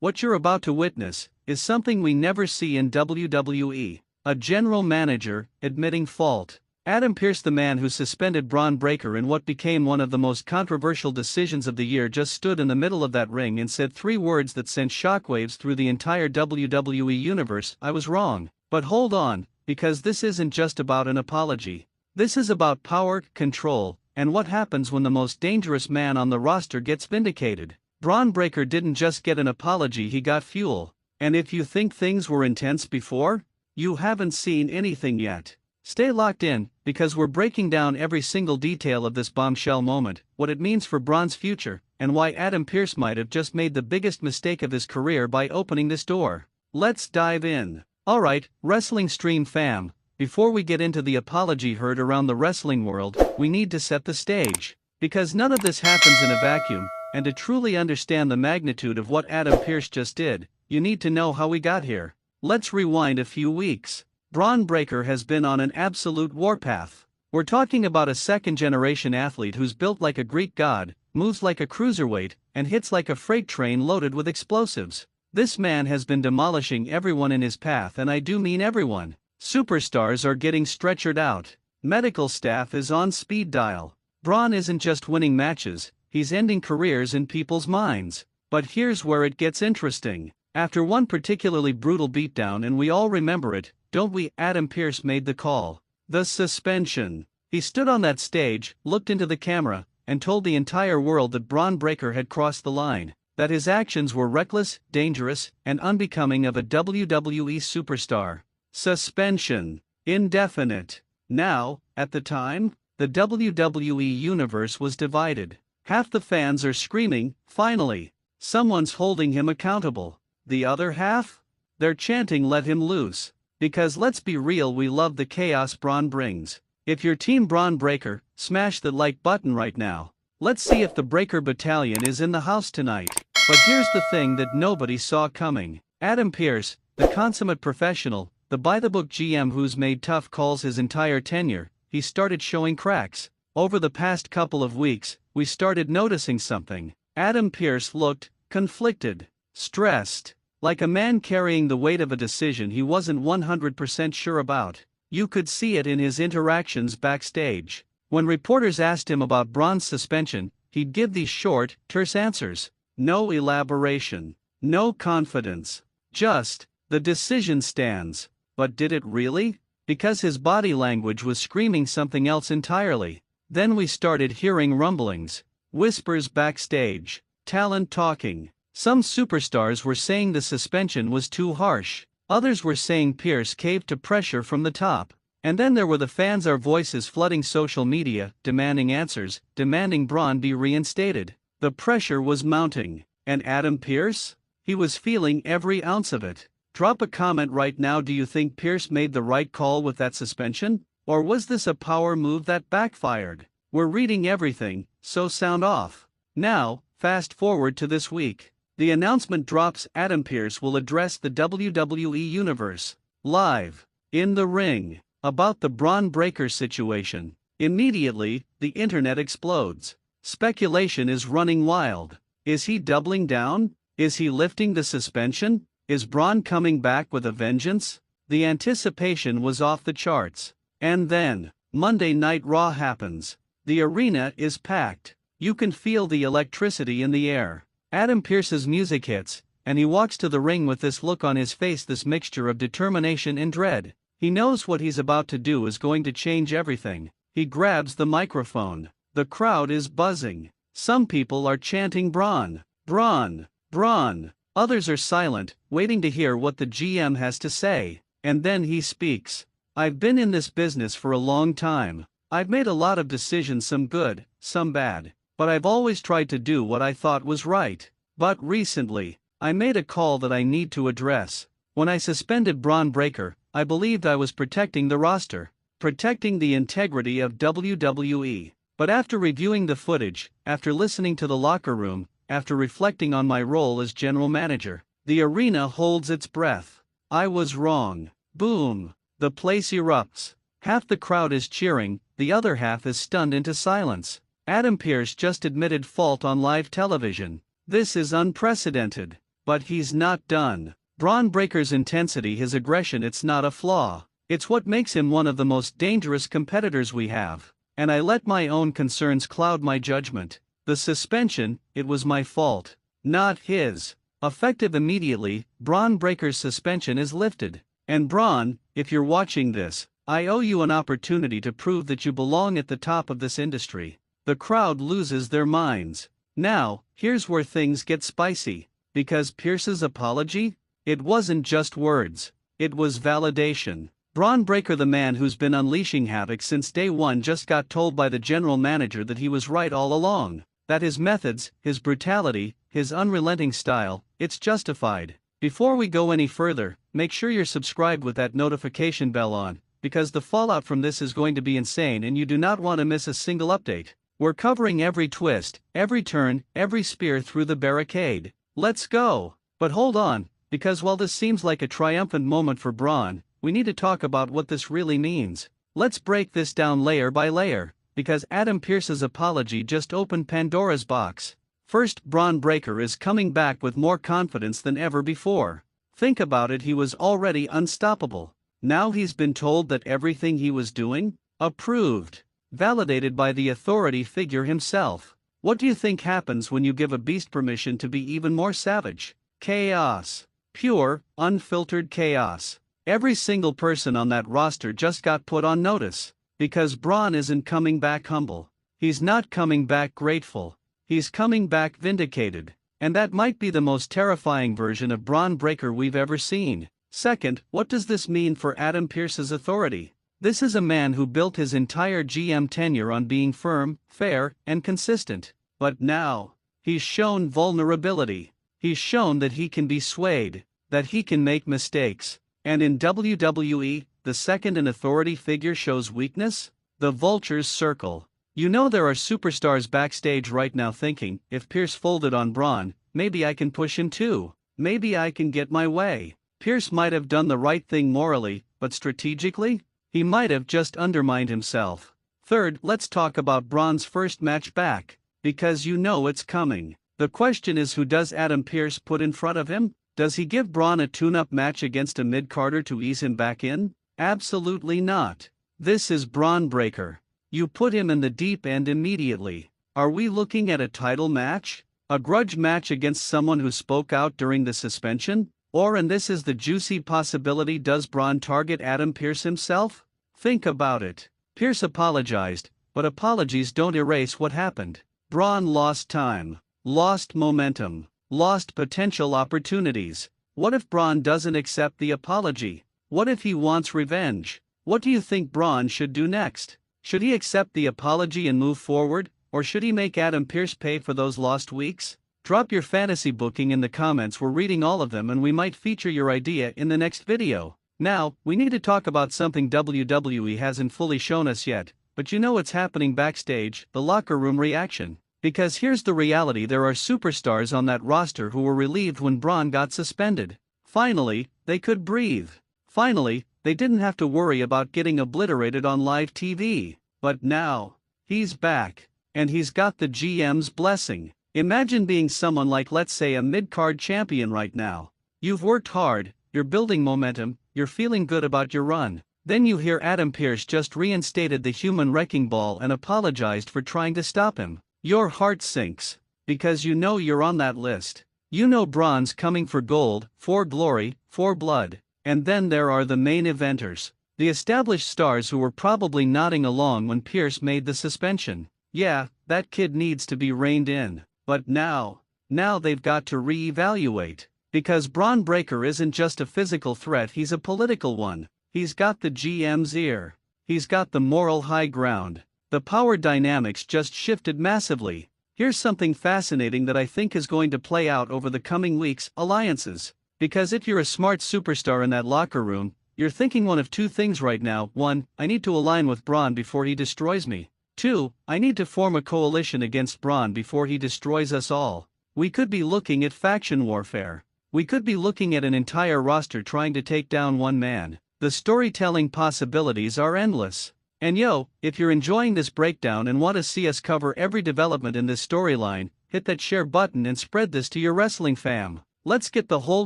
What you're about to witness is something we never see in WWE, a general manager admitting fault. Adam Pearce, the man who suspended Bron Breakker in what became one of the most controversial decisions of the year, just stood in the middle of that ring and said 3 words that sent shockwaves through the entire WWE universe: "I was wrong." But hold on, because this isn't just about an apology. This is about power, control, and what happens when the most dangerous man on the roster gets vindicated. Bron Breakker didn't just get an apology, he got fuel. And if you think things were intense before, you haven't seen anything yet. Stay locked in, because we're breaking down every single detail of this bombshell moment, what it means for Bron's future, and why Adam Pearce might have just made the biggest mistake of his career by opening this door. Let's dive in. Alright, Wrestling Stream fam, before we get into the apology heard around the wrestling world, we need to set the stage. Because none of this happens in a vacuum, and to truly understand the magnitude of what Adam Pearce just did, you need to know how we got here. Let's rewind a few weeks. Bron Breakker has been on an absolute warpath. We're talking about a second-generation athlete who's built like a Greek god, moves like a cruiserweight, and hits like a freight train loaded with explosives. This man has been demolishing everyone in his path, and I do mean everyone. Superstars are getting stretchered out. Medical staff is on speed dial. Bron isn't just winning matches, he's ending careers in people's minds. But here's where it gets interesting. After one particularly brutal beatdown, and we all remember it, don't we, Adam Pearce made the call. The suspension. He stood on that stage, looked into the camera, and told the entire world that Bron Breakker had crossed the line, that his actions were reckless, dangerous, and unbecoming of a WWE superstar. Suspension. Indefinite. Now, at the time, the WWE universe was divided. Half the fans are screaming, "Finally! Someone's holding him accountable." The other half? They're chanting, "Let him loose." Because let's be real, we love the chaos Bron brings. If you're Team Bron Breakker, smash the like button right now. Let's see if the Breakker Battalion is in the house tonight. But here's the thing that nobody saw coming. Adam Pearce, the consummate professional, the by-the-book GM who's made tough calls his entire tenure, he started showing cracks. Over the past couple of weeks, we started noticing something. Adam Pearce looked conflicted, stressed, like a man carrying the weight of a decision he wasn't 100% sure about. You could see it in his interactions backstage. When reporters asked him about Bron's suspension, he'd give these short, terse answers. No elaboration. No confidence. Just, "The decision stands." But did it really? Because his body language was screaming something else entirely. Then we started hearing rumblings. Whispers backstage. Talent talking. Some superstars were saying the suspension was too harsh. Others were saying Pearce caved to pressure from the top. And then there were the fans, our voices flooding social media, demanding answers, demanding Bron be reinstated. The pressure was mounting. And Adam Pearce? He was feeling every ounce of it. Drop a comment right now. Do you think Pearce made the right call with that suspension? Or was this a power move that backfired? We're reading everything, so sound off. Now, fast forward to this week. The announcement drops: Adam Pearce will address the WWE Universe live, in the ring, about the Bron Breakker situation. Immediately, the internet explodes. Speculation is running wild. Is he doubling down? Is he lifting the suspension? Is Bron coming back with a vengeance? The anticipation was off the charts. And then, Monday Night Raw happens. The arena is packed. You can feel the electricity in the air. Adam Pearce's music hits, and he walks to the ring with this look on his face, this mixture of determination and dread. He knows what he's about to do is going to change everything. He grabs the microphone. The crowd is buzzing. Some people are chanting Bron, Bron, Bron. Others are silent, waiting to hear what the GM has to say. And then he speaks. "I've been in this business for a long time. I've made a lot of decisions, some good, some bad. But I've always tried to do what I thought was right. But recently, I made a call that I need to address. When I suspended Bron Breakker, I believed I was protecting the roster, protecting the integrity of WWE. But after reviewing the footage, after listening to the locker room, after reflecting on my role as general manager, the arena holds its breath. I was wrong." Boom. The place erupts. Half the crowd is cheering, the other half is stunned into silence. Adam Pearce just admitted fault on live television. This is unprecedented. But he's not done. Bron Breakker's intensity, his aggression, it's not a flaw. It's what makes him one of the most dangerous competitors we have. And I let my own concerns cloud my judgment. The suspension, it was my fault, not his. Effective immediately, Bron Breakker's suspension is lifted. And Bron, if you're watching this, I owe you an opportunity to prove that you belong at the top of this industry. The crowd loses their minds. Now, here's where things get spicy. Because Pearce's apology? It wasn't just words. It was validation. Bron Breakker, the man who's been unleashing havoc since day one, just got told by the general manager that he was right all along. That his methods, his brutality, his unrelenting style, it's justified. Before we go any further, make sure you're subscribed with that notification bell on, because the fallout from this is going to be insane and you do not want to miss a single update. We're covering every twist, every turn, every spear through the barricade. Let's go! But hold on, because while this seems like a triumphant moment for Bron, we need to talk about what this really means. Let's break this down layer by layer, because Adam Pearce's apology just opened Pandora's box. First, Bron Breakker is coming back with more confidence than ever before. Think about it, he was already unstoppable. Now he's been told that everything he was doing, approved, validated by the authority figure himself. What do you think happens when you give a beast permission to be even more savage? Chaos. Pure, unfiltered chaos. Every single person on that roster just got put on notice. Because Bron isn't coming back humble. He's not coming back grateful. He's coming back vindicated. And that might be the most terrifying version of Bron Breakker we've ever seen. Second, what does this mean for Adam Pearce's authority? This is a man who built his entire GM tenure on being firm, fair, and consistent. But now, he's shown vulnerability. He's shown that he can be swayed, that he can make mistakes. And in WWE, the second an authority figure shows weakness, the vultures circle. You know there are superstars backstage right now thinking, if Pearce folded on Bron, maybe I can push him too. Maybe I can get my way. Pearce might have done the right thing morally, but strategically, he might have just undermined himself. Third, let's talk about Bron's first match back, because you know it's coming. The question is, who does Adam Pearce put in front of him? Does he give Bron a tune-up match against a mid-carder to ease him back in? Absolutely not. This is Bron Breakker. You put him in the deep end immediately. Are we looking at a title match? A grudge match against someone who spoke out during the suspension? Or, and this is the juicy possibility, does Bron target Adam Pearce himself? Think about it. Pearce apologized, but apologies don't erase what happened. Bron lost time, lost momentum, lost potential opportunities. What if Bron doesn't accept the apology? What if he wants revenge? What do you think Bron should do next? Should he accept the apology and move forward, or should he make Adam Pearce pay for those lost weeks? Drop your fantasy booking in the comments, we're reading all of them and we might feature your idea in the next video. Now, we need to talk about something WWE hasn't fully shown us yet, but you know it's happening backstage, the locker room reaction. Because here's the reality, there are superstars on that roster who were relieved when Bron got suspended. Finally, they could breathe. Finally, they didn't have to worry about getting obliterated on live TV. But now, he's back. And he's got the GM's blessing. Imagine being someone like, let's say, a mid-card champion right now. You've worked hard, you're building momentum, you're feeling good about your run. Then you hear Adam Pearce just reinstated the human wrecking ball and apologized for trying to stop him. Your heart sinks. Because you know you're on that list. You know Bron's coming for gold, for glory, for blood. And then there are the main eventers. The established stars who were probably nodding along when Pearce made the suspension. Yeah, that kid needs to be reined in. But now they've got to re-evaluate. Because Bron Breakker isn't just a physical threat, he's a political one. He's got the GM's ear. He's got the moral high ground. The power dynamics just shifted massively. Here's something fascinating that I think is going to play out over the coming weeks: alliances. Because if you're a smart superstar in that locker room, you're thinking one of two things right now. 1, I need to align with Bron before he destroys me. 2, I need to form a coalition against Bron before he destroys us all. We could be looking at faction warfare. We could be looking at an entire roster trying to take down one man. The storytelling possibilities are endless. And yo, if you're enjoying this breakdown and want to see us cover every development in this storyline, hit that share button and spread this to your wrestling fam. Let's get the whole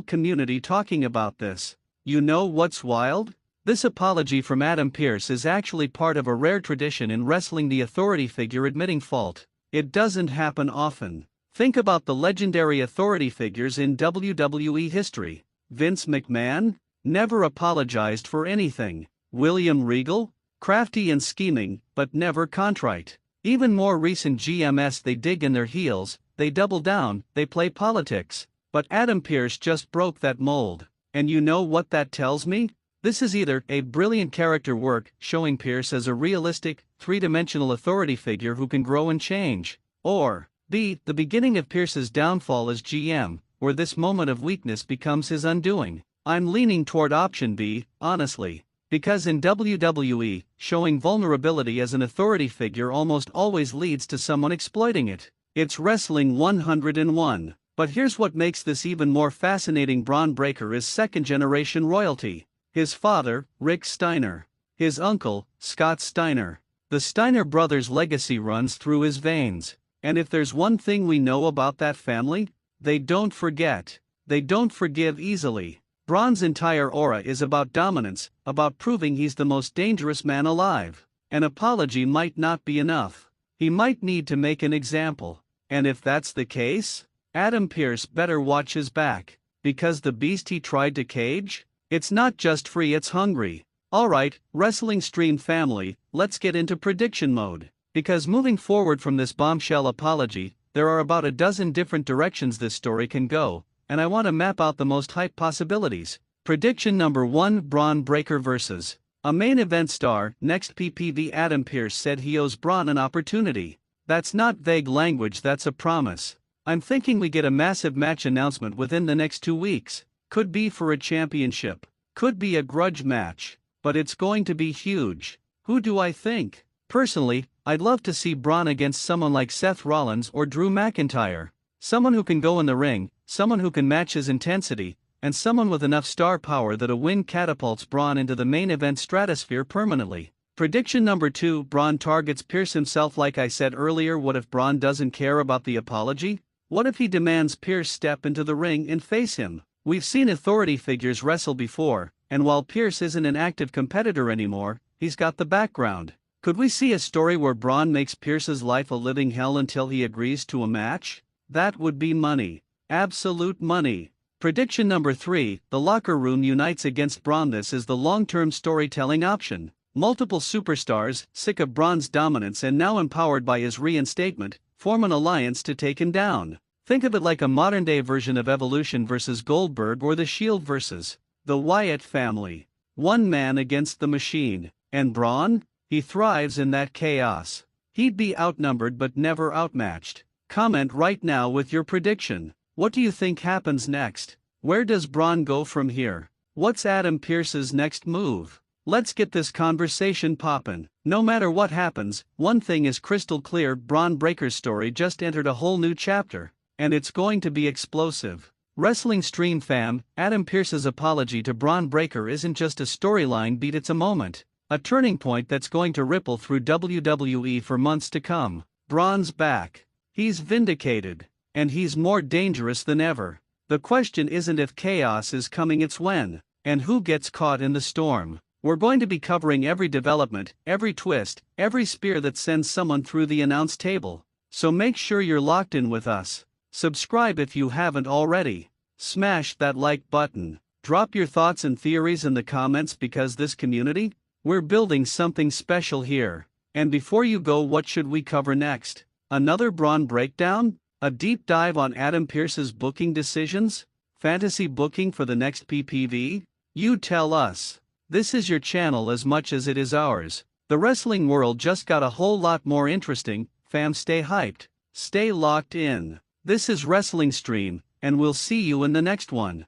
community talking about this. You know what's wild? This apology from Adam Pearce is actually part of a rare tradition in wrestling, the authority figure admitting fault. It doesn't happen often. Think about the legendary authority figures in WWE history. Vince McMahon? Never apologized for anything. William Regal? Crafty and scheming, but never contrite. Even more recent GMs, they dig in their heels, they double down, they play politics. But Adam Pearce just broke that mold. And you know what that tells me? This is either A, brilliant character work, showing Pearce as a realistic, three-dimensional authority figure who can grow and change, or B, the beginning of Pearce's downfall as GM, where this moment of weakness becomes his undoing. I'm leaning toward option B, honestly. Because in WWE, showing vulnerability as an authority figure almost always leads to someone exploiting it. It's Wrestling 101. But here's what makes this even more fascinating: Bron Breakker is second-generation royalty. His father, Rick Steiner. His uncle, Scott Steiner. The Steiner brothers' legacy runs through his veins. And if there's one thing we know about that family, they don't forget. They don't forgive easily. Bron's entire aura is about dominance, about proving he's the most dangerous man alive. An apology might not be enough. He might need to make an example. And if that's the case, Adam Pearce better watch his back. Because the beast he tried to cage? It's not just free, it's hungry. Alright, Wrestling Stream family, let's get into prediction mode. Because moving forward from this bombshell apology, there are about a dozen different directions this story can go, and I want to map out the most hype possibilities. Prediction number 1: Bron Breakker vs. a main event star. Next PPV, Adam Pearce said he owes Bron an opportunity. That's not vague language, that's a promise. I'm thinking we get a massive match announcement within the next 2 weeks. Could be for a championship. Could be a grudge match. But it's going to be huge. Who do I think? Personally, I'd love to see Bron against someone like Seth Rollins or Drew McIntyre. Someone who can go in the ring, someone who can match his intensity, and someone with enough star power that a win catapults Bron into the main event stratosphere permanently. Prediction number 2: Bron targets Pearce himself. Like I said earlier, what if Bron doesn't care about the apology? What if he demands Pearce step into the ring and face him? We've seen authority figures wrestle before, and while Pearce isn't an active competitor anymore, he's got the background. Could we see a story where Bron makes Pearce's life a living hell until he agrees to a match? That would be money. Absolute money. Prediction number 3: the locker room unites against Bron. This is the long-term storytelling option. Multiple superstars, sick of Bron's dominance and now empowered by his reinstatement, form an alliance to take him down. Think of it like a modern-day version of Evolution versus Goldberg or The Shield versus the Wyatt family. One man against the machine. And Bron? He thrives in that chaos. He'd be outnumbered but never outmatched. Comment right now with your prediction. What do you think happens next? Where does Bron go from here? What's Adam Pearce's next move? Let's get this conversation poppin'. No matter what happens, one thing is crystal clear: Bron Breakker's story just entered a whole new chapter. And it's going to be explosive. Wrestling Stream fam, Adam Pearce's apology to Bron Breakker isn't just a storyline beat, it's a moment. A turning point that's going to ripple through WWE for months to come. Bron's back. He's vindicated. And he's more dangerous than ever. The question isn't if chaos is coming, it's when. And who gets caught in the storm. We're going to be covering every development, every twist, every spear that sends someone through the announce table. So make sure you're locked in with us. Subscribe if you haven't already. Smash that like button. Drop your thoughts and theories in the comments, because this community, we're building something special here. And before you go, what should we cover next? Another Bron breakdown? A deep dive on Adam Pearce's booking decisions? Fantasy booking for the next PPV? You tell us. This is your channel as much as it is ours. The wrestling world just got a whole lot more interesting. Fam, stay hyped. Stay locked in. This is Wrestling Stream, and we'll see you in the next one.